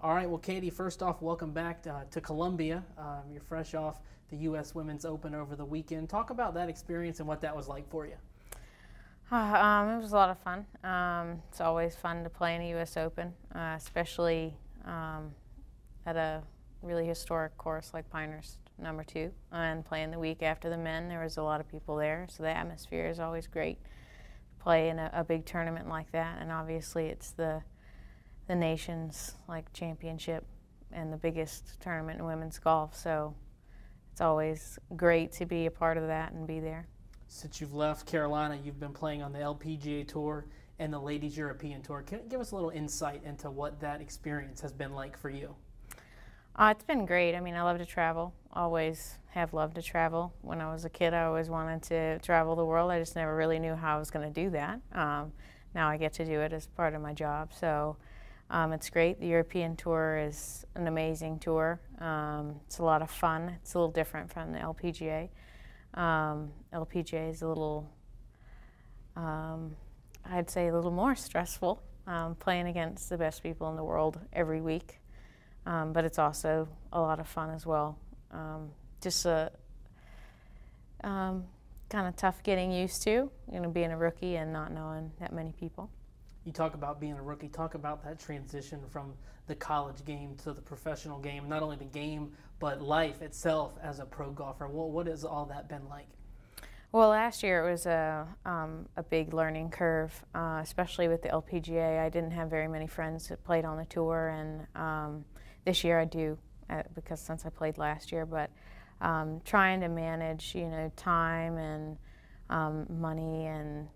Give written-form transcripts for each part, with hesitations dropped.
All right, well, Katie, first off, welcome back to Columbia. You're fresh off the U.S. Women's Open over the weekend. Talk about that experience and what that was like for you. It was a lot of fun. It's always fun to play in a U.S. Open, especially at a really historic course like Pinehurst number 2. And playing the week after the men, there was a lot of people there, so the atmosphere is always great. Play in a big tournament like that, and obviously it's the nation's championship and the biggest tournament in women's golf, so it's always great to be a part of that and be there. Since you've left Carolina, you've been playing on the LPGA Tour and the Ladies European Tour. Can you give us a little insight into what that experience has been like for you? It's been great. I mean, I love to travel. Always have loved to travel. When I was a kid, I always wanted to travel the world. I just never really knew how I was going to do that. Now I get to do it as part of my job, so it's great. The European Tour is an amazing tour. It's a lot of fun. It's a little different from the LPGA. LPGA is a little, I'd say, a little more stressful, playing against the best people in the world every week. But it's also a lot of fun as well. Just kind of tough getting used to, being a rookie and not knowing that many people. You talk about being a rookie. Talk about that transition from the college game to the professional game. Not only the game, but life itself as a pro golfer. What has all that been like? Well, last year it was a big learning curve, especially with the LPGA. I didn't have very many friends that played on the tour, and this year I do, because since I played last year. But trying to manage, time and money and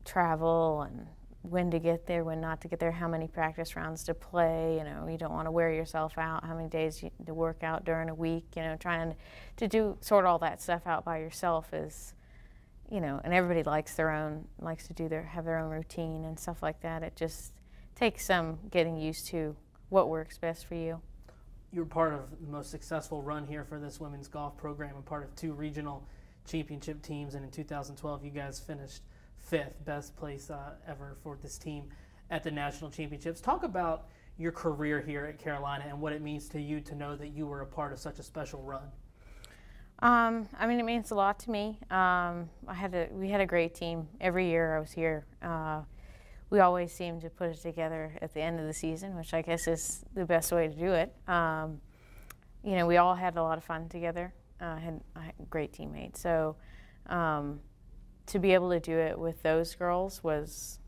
travel and when to get there, when not to get there, how many practice rounds to play, you don't want to wear yourself out, how many days to work out during a week, trying to sort all that stuff out by yourself is, and everybody likes to have their own routine and stuff like that. It just takes some getting used to what works best for you. You're part of the most successful run here for this women's golf program and part of 2 regional championship teams, and in 2012 you guys finished 5th, best place ever for this team at the national championships. Talk about your career here at Carolina and what it means to you to know that you were a part of such a special run. I mean, it means a lot to me. We had a great team every year I was here. We always seemed to put it together at the end of the season, which I guess is the best way to do it. We all had a lot of fun together. I had great teammates. So to be able to do it with those girls was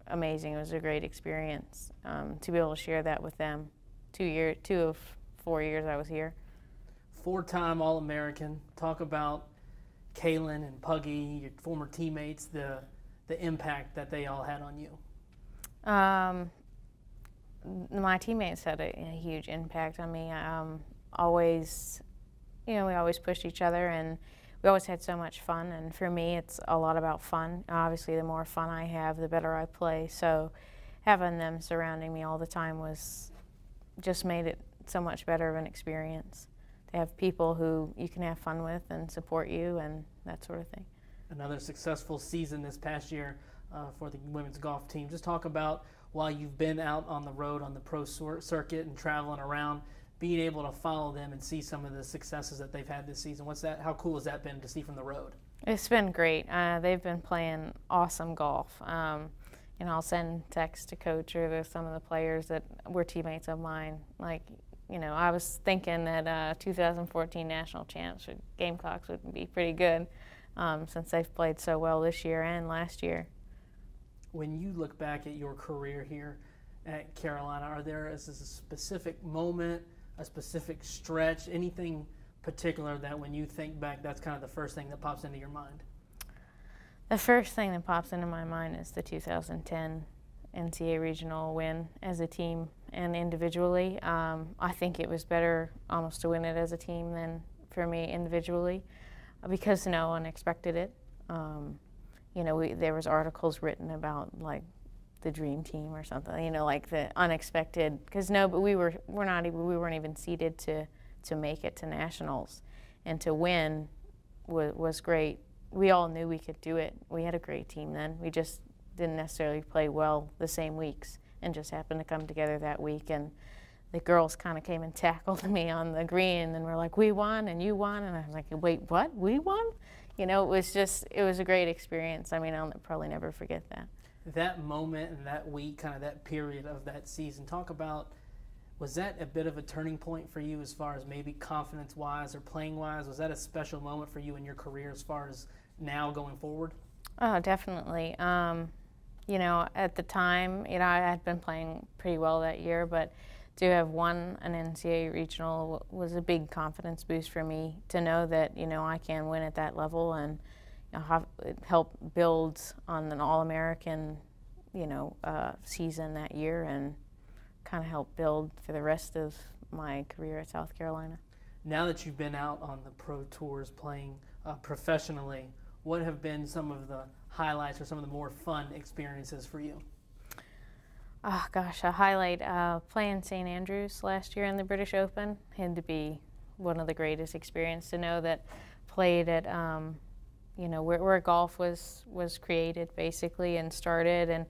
amazing. It was a great experience to be able to share that with them. 2 of 4 years I was here. 4-time All-American. Talk about Kaylin and Puggy, your former teammates, the impact that they all had on you. My teammates had a huge impact on me. Always, we always pushed each other, and we always had so much fun. And for me, it's a lot about fun. Obviously, the more fun I have, the better I play. So having them surrounding me all the time just made it so much better of an experience. To have people who you can have fun with and support you and that sort of thing. Another successful season this past year for the women's golf team. Just talk about, while you've been out on the road on the pro circuit and traveling around, being able to follow them and see some of the successes that they've had this season. How cool has that been to see from the road? It's been great. They've been playing awesome golf. I'll send texts to Coach or to some of the players that were teammates of mine. I was thinking that 2014 national champs for Gamecocks would be pretty good. Since they've played so well this year and last year. When you look back at your career here at Carolina, is this a specific moment, a specific stretch, anything particular that when you think back, that's kind of the first thing that pops into your mind? The first thing that pops into my mind is the 2010 NCAA regional win as a team and individually. I think it was better almost to win it as a team than for me individually, because no one expected it. There was articles written about the dream team or something, the unexpected, but we weren't even seeded to make it to nationals, and to win was great. We all knew we could do it. We had a great team then. We just didn't necessarily play well the same weeks and just happened to come together that week, and the girls kind of came and tackled me on the green and were like, "We won and you won," and I was like, "Wait, what? We won?" You know, it was a great experience. I mean, I'll probably never forget that. That moment and that week, kind of that period of that season, talk about, was that a bit of a turning point for you as far as maybe confidence-wise or playing-wise? Was that a special moment for you in your career as far as now going forward? Oh, definitely. You know, at the time, you know, I had been playing pretty well that year, but to have won an NCAA regional was a big confidence boost for me, to know that, you know, I can win at that level, and you know, it helped build on an All-American, you know, season that year, and kind of help build for the rest of my career at South Carolina. Now that you've been out on the pro tours playing professionally, what have been some of the highlights or some of the more fun experiences for you? Oh gosh, a highlight, playing St. Andrews last year in the British Open had to be one of the greatest experiences, to know that played at, you know, where golf was created basically and started, and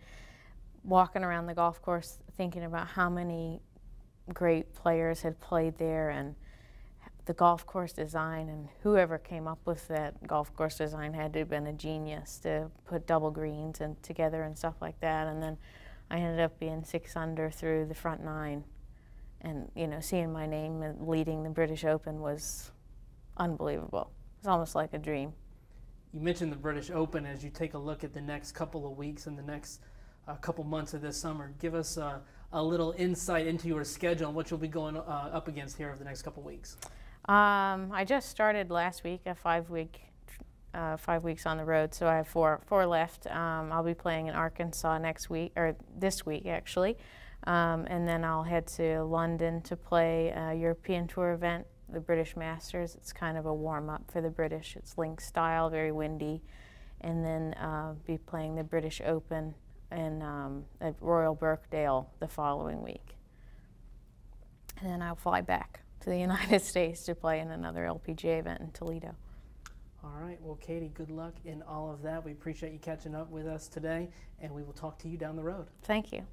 walking around the golf course thinking about how many great players had played there, and the golf course design, and whoever came up with that golf course design had to have been a genius to put double greens and together and stuff like that. And then I ended up being 6 under through the front 9, and you know, seeing my name leading the British Open was unbelievable. It's almost like a dream. You mentioned the British Open. As you take a look at the next couple of weeks and the next couple months of this summer, give us a little insight into your schedule and what you'll be going up against here over the next couple of weeks. I just started last week, a 5 weeks on the road, so I have four left. I'll be playing in Arkansas next week, or this week actually, and then I'll head to London to play a European Tour event, the British Masters. It's kind of a warm-up for the British. It's link style, very windy, and then be playing the British Open at Royal Birkdale the following week. And then I'll fly back to the United States to play in another LPGA event in Toledo. All right. Well, Katie, good luck in all of that. We appreciate you catching up with us today, and we will talk to you down the road. Thank you.